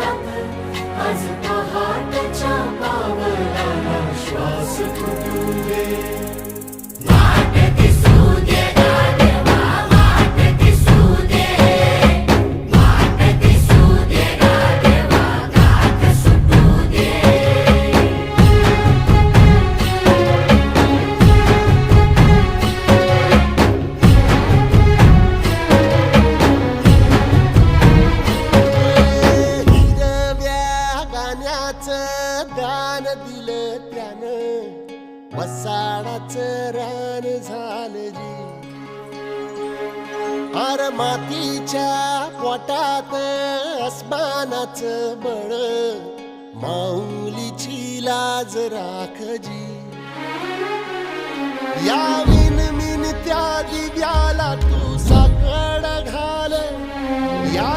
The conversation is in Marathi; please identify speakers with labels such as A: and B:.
A: अंतराळात आज पहाटच्या पावलाला श्वास फुटू दे. वाट दिसू दे गाढवा, वाट दिसू दे, वाट दिसू दे गाढवा, गाठ सुटू दे.
B: दान दिलं त्यानं वसाडाचं रान झालं जी. अर मातीच्या पोटात अस्मानाचं बळ, माऊलीची लाज राख जी. या विनमिन त्या दिव्याला तू साकड घाल, या